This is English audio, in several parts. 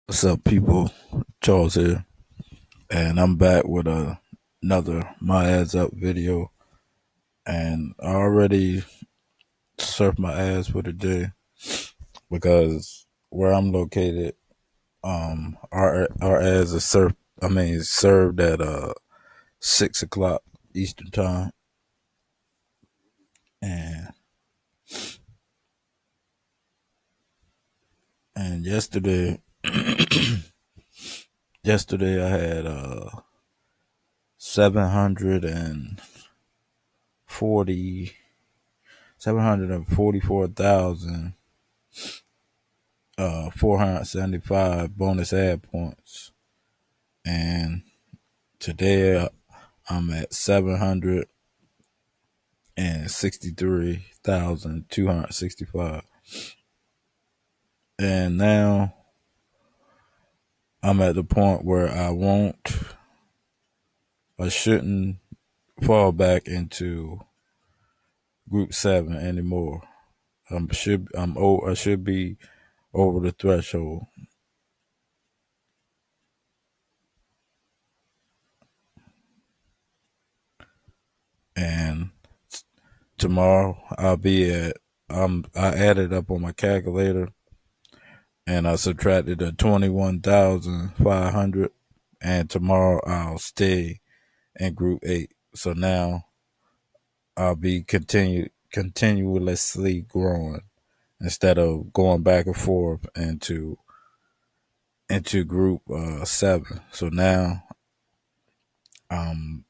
What's up, people? Charles here, and I'm back with another My Ads Up video. And I already surfed my ads for the day because where I'm located, our ads are served at 6 o'clock Eastern time, and and yesterday I had 740 744,000 475 bonus ad points, and today I'm at 763,265, and now I'm at the point where I shouldn't fall back into group 7 anymore. I should be over the threshold, and tomorrow I'll be at I added up on my calculator and I subtracted the 21,500, and tomorrow I'll stay in group 8. So now I'll be continuously growing instead of going back and forth into group 7. So now um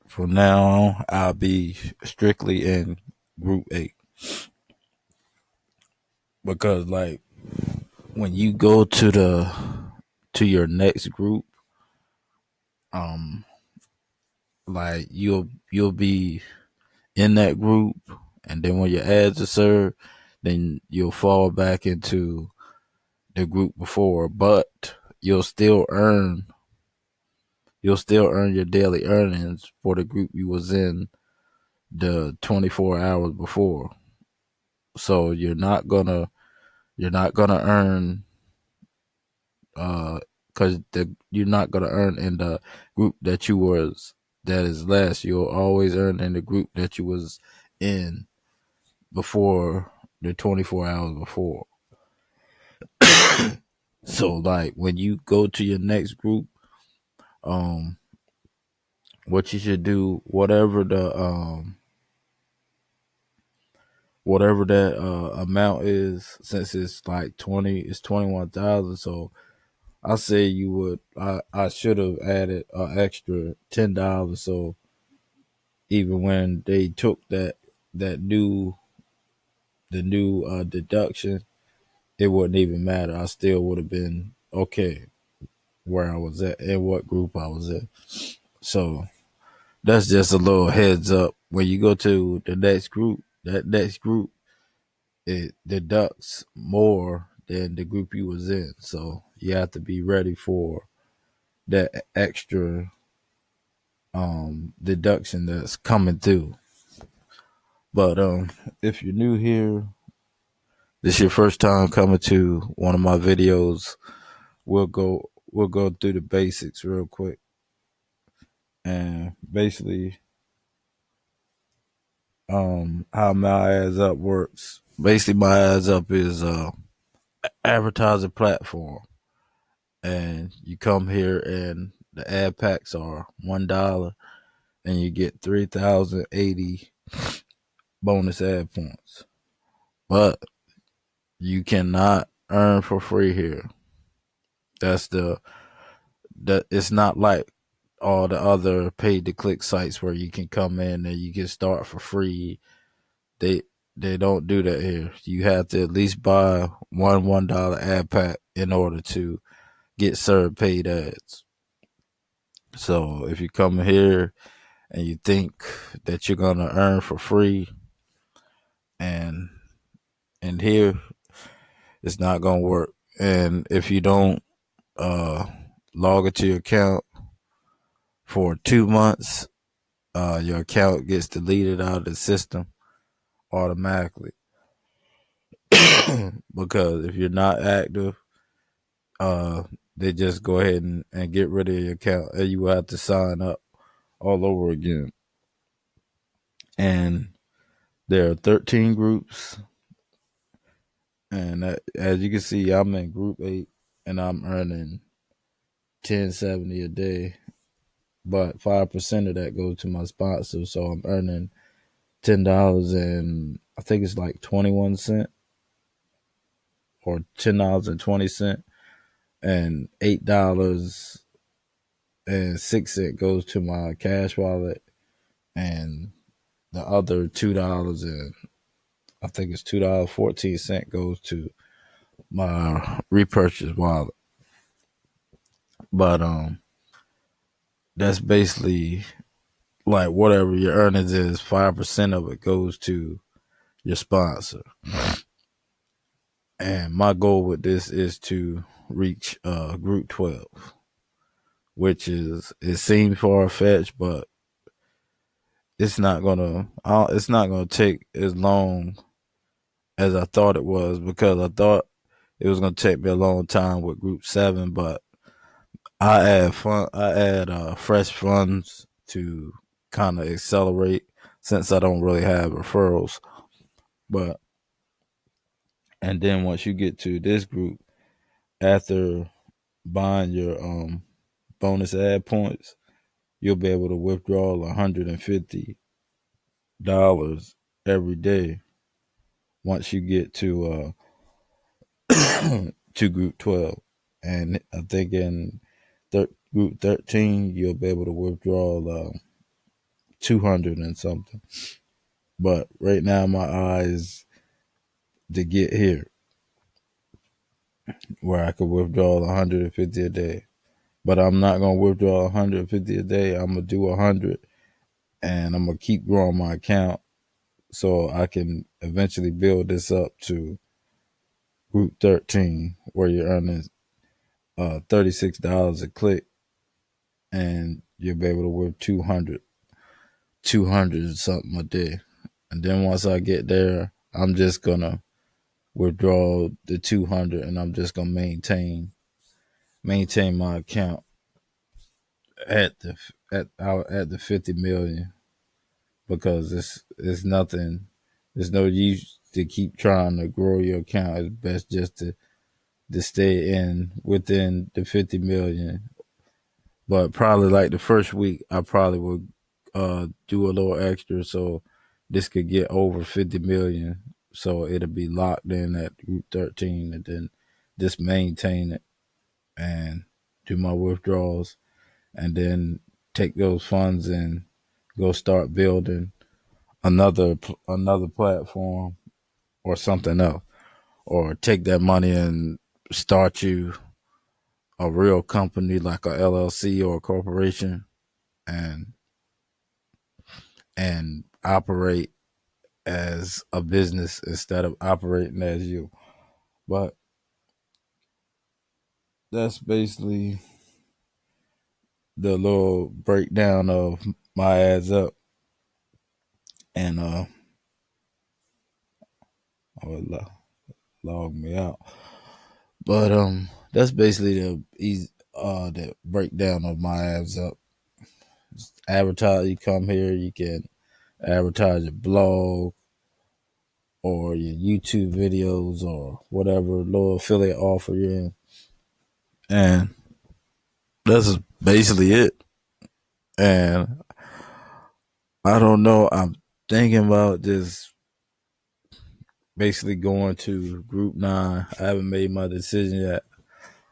from now on I'll be strictly in group 8, because like when you go to your next group, um like you'll be in that group, and then when your ads are served, then you'll fall back into the group before, but you'll still earn your daily earnings for the group you was in the 24 hours before. So you're not gonna earn because you're not gonna earn in the group that is less. You'll always earn in the group that you was in before the 24 hours before. So like when you go to your next group, um what you should do, whatever that amount is, since it's like 21,000. So I say I should have added an extra $10. So even when they took that new the new deduction, it wouldn't even matter. I still would have been okay where I was at and what group I was in. So that's just a little heads up. When you go to the next group, that next group, it deducts more than the group you was in. So you have to be ready for that extra deduction that's coming through. But if you're new here, this is your first time coming to one of my videos, we'll go through the basics real quick. And basically, how my ads up works. Basically, my ads up is advertising platform, and you come here and the ad packs are $1, and you get 3,080 bonus ad points. But you cannot earn for free here. That's that it's not like all the other paid to click sites where you can come in and you can start for free. They they don't do that here. You have to at least buy $1 ad pack in order to get served paid ads. So if you come here and you think that you're gonna earn for free, and here it's not gonna work. And if you don't uh log into your account for 2 months, your account gets deleted out of the system automatically. Because if you're not active, uh, they just go ahead and get rid of your account, and you will have to sign up all over again. And there are 13 groups, and as you can see, I'm in Group 8, and I'm earning 1070 a day. But 5% of that goes to my sponsor, so I'm earning $10 and I think it's like 21 cent or $10.20, and $8.06 goes to my cash wallet, and the other $2 and I think it's $2.14 goes to my repurchase wallet. But that's basically like whatever your earnings is, 5% of it goes to your sponsor. And my goal with this is to reach Group 12, which it seems far fetched, but it's not gonna take as long as I thought it was, because I thought it was gonna take me a long time with Group 7, but I add fresh funds to kind of accelerate, since I don't really have referrals. But and then once you get to this group, after buying your bonus ad points, you'll be able to withdraw $150 every day once you get to Group 12. And I think in Group 13, you'll be able to withdraw 200 and something. But right now, my eye is to get here where I could withdraw 150 a day. But I'm not gonna withdraw 150 a day. I'm gonna do 100, and I'm gonna keep growing my account so I can eventually build this up to Group 13, where you're earning $36 a click, and you'll be able to work 200 something a day. And then once I get there, I'm just gonna withdraw the 200, and I'm just gonna maintain my account at the 50 million, because it's nothing. There's no use to keep trying to grow your account. It's best just to stay in within the 50 million. But probably like the first week, I probably would do a little extra so this could get over 50 million. So it'll be locked in at Group 13, and then just maintain it and do my withdrawals, and then take those funds and go start building another platform or something else, or take that money and start you a real company like a LLC or a corporation, and operate as a business instead of operating as you. But that's basically the little breakdown of my ads up, and I would log me out. But that's basically the breakdown of my ads up. Advertise. You come here, you can advertise your blog or your YouTube videos or whatever little affiliate offer you're in, and that's basically it. And I don't know. I'm thinking about just basically going to Group 9. I haven't made my decision yet.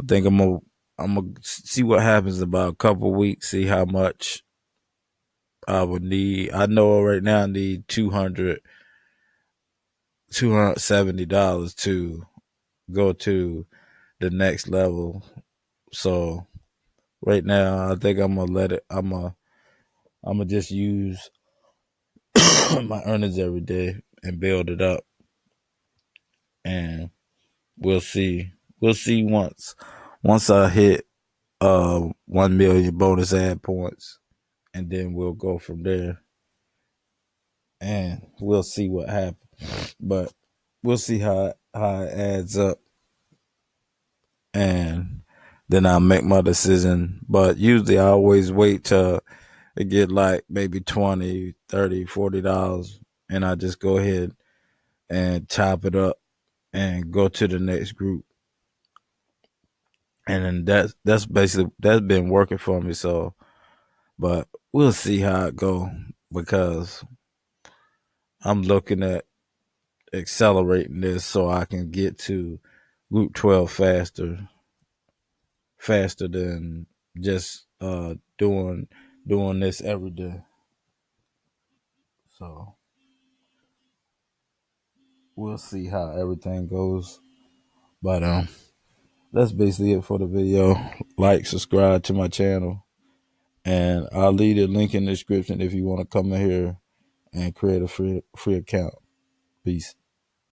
I think I'm gonna see what happens about a couple weeks. See how much I would need. I know right now I need $270 to go to the next level. So right now, I think I'm gonna let it. I'm gonna just use my earnings every day and build it up, and we'll see. We'll see once I hit 1 million bonus ad points, and then we'll go from there, and we'll see what happens. But we'll see how it adds up. and then I'll make my decision. But usually I always wait till it get like maybe 20, 30, $40, and I just go ahead and chop it up and go to the next group. And then that's basically that's been working for me. So, but we'll see how it go, because I'm looking at accelerating this so I can get to group 12 faster than just doing this every day. So we'll see how everything goes. But that's basically it for the video. Like, subscribe to my channel, and I'll leave a link in the description if you want to come in here and create a free account. Peace.